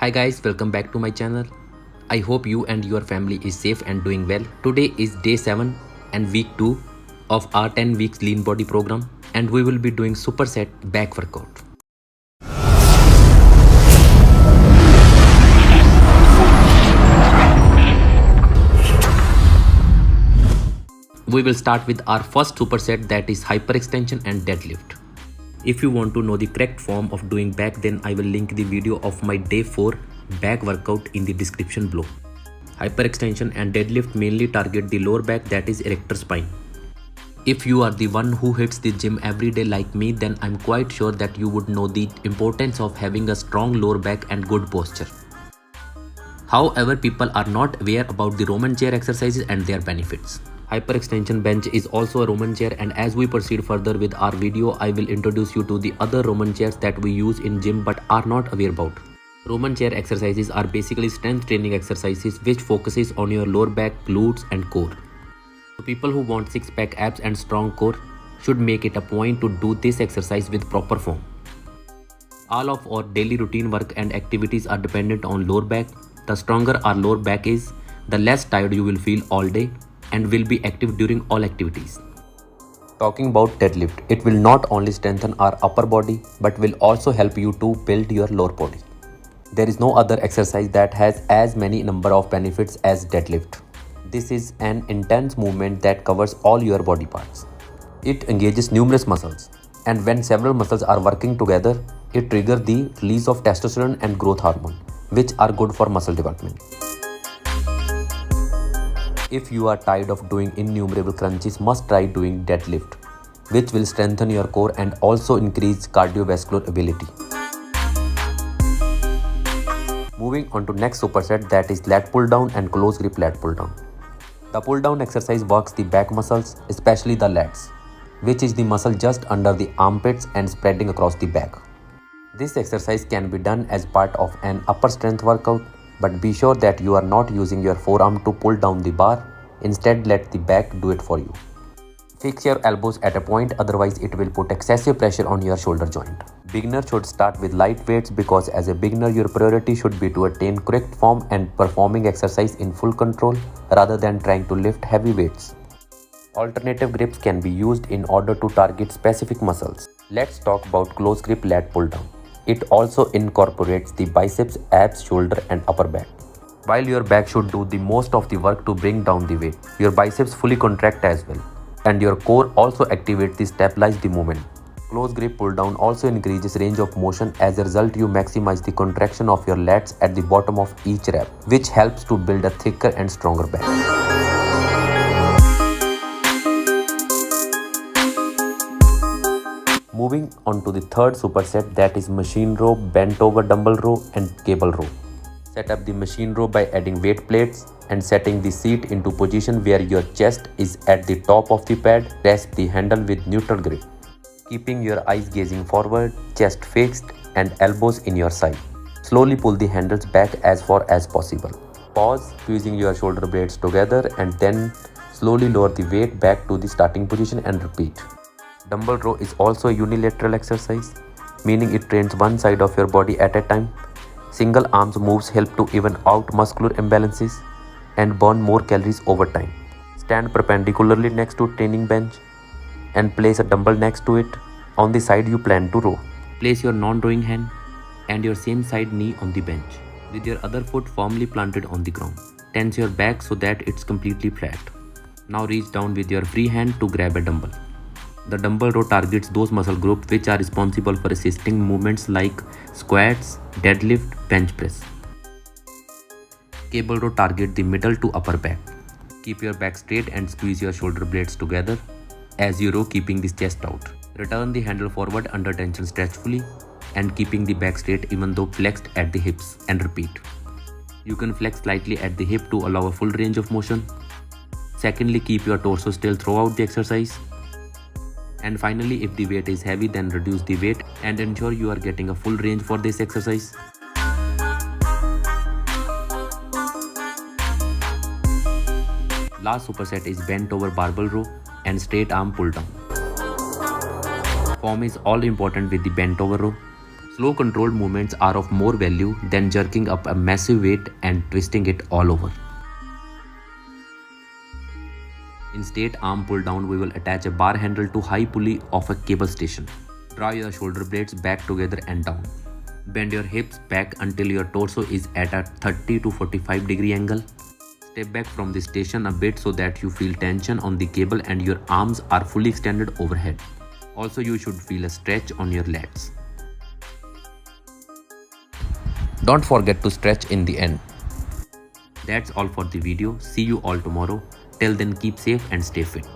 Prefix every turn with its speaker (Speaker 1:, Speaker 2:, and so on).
Speaker 1: Hi guys, welcome back to my channel. I hope you and your family is safe and doing well. Today is day 7 and week 2 of our 10 weeks lean body program, and we will be doing superset back workout. We will start with our first superset, that is hyperextension and deadlift. If you want to know the correct form of doing back, then I will link the video of my day 4 back workout in the description below. Hyperextension and deadlift mainly target the lower back, that is erector spine. If you are the one who hits the gym every day like me, then I'm quite sure that you would know the importance of having a strong lower back and good posture. However, people are not aware about the Roman chair exercises and their benefits. Hyperextension bench is also a Roman chair, and as we proceed further with our video, I will introduce you to the other Roman chairs that we use in gym but are not aware about. Roman chair exercises are basically strength training exercises which focuses on your lower back, glutes and core. So people who want six-pack abs and strong core should make it a point to do this exercise with proper form. All of our daily routine work and activities are dependent on lower back. The stronger our lower back is, the less tired you will feel all day and will be active during all activities. Talking about deadlift, it will not only strengthen our upper body but will also help you to build your lower body. There is no other exercise that has as many number of benefits as deadlift. This is an intense movement that covers all your body parts. It engages numerous muscles, and when several muscles are working together, it triggers the release of testosterone and growth hormone, which are good for muscle development. If you are tired of doing innumerable crunches, must try doing deadlift, which will strengthen your core and also increase cardiovascular ability. Moving on to next superset, that is lat pull down and close grip lat pull down. The pull down exercise works the back muscles, especially the lats, which is the muscle just under the armpits and spreading across the back. This exercise can be done as part of an upper strength workout, but be sure that you are not using your forearm to pull down the bar. Instead, let the back do it for you. Fix your elbows at a point, otherwise it will put excessive pressure on your shoulder joint. Beginners should start with light weights because as a beginner your priority should be to attain correct form and performing exercise in full control rather than trying to lift heavy weights. Alternative grips can be used in order to target specific muscles. Let's talk about close grip lat pull down. It also incorporates the biceps, abs, shoulder and upper back. While your back should do the most of the work to bring down the weight, your biceps fully contract as well, and your core also activates to stabilize the movement. Close grip pull down also increases range of motion. As a result, you maximize the contraction of your lats at the bottom of each rep, which helps to build a thicker and stronger back. Moving on to the third superset, that is machine row, bent over dumbbell row and cable row. Set up the machine row by adding weight plates and setting the seat into position where your chest is at the top of the pad. Grasp the handle with neutral grip, keeping your eyes gazing forward, chest fixed and elbows in your side. Slowly pull the handles back as far as possible. Pause, squeezing your shoulder blades together, and then slowly lower the weight back to the starting position and repeat. Dumbbell row is also a unilateral exercise, meaning it trains one side of your body at a time. Single arms moves help to even out muscular imbalances and burn more calories over time. Stand perpendicularly next to training bench and place a dumbbell next to it on the side you plan to row. Place your non-rowing hand and your same side knee on the bench with your other foot firmly planted on the ground. Tense your back so that it's completely flat. Now reach down with your free hand to grab a dumbbell. The dumbbell row targets those muscle groups which are responsible for assisting movements like squats, deadlift, bench press. Cable row targets the middle to upper back. Keep your back straight and squeeze your shoulder blades together as you row, keeping the chest out. Return the handle forward under tension stretchfully and keeping the back straight even though flexed at the hips, and repeat. You can flex slightly at the hip to allow a full range of motion. Secondly, keep your torso still throughout the exercise. And finally, if the weight is heavy, then reduce the weight and ensure you are getting a full range for this exercise. Last superset is bent over barbell row and straight arm pull down. Form is all important with the bent over row, Slow controlled movements are of more value than jerking up a massive weight and twisting it all over. In straight arm pull down, we will attach a bar handle to high pulley of a cable station. Draw your shoulder blades back together and down. Bend your hips back until your torso is at a 30 to 45 degree angle. Step back from the station a bit so that you feel tension on the cable and your arms are fully extended overhead. Also, you should feel a stretch on your lats. Don't forget to stretch in the end. That's all for the video. See you all tomorrow. Till then, keep safe and stay fit.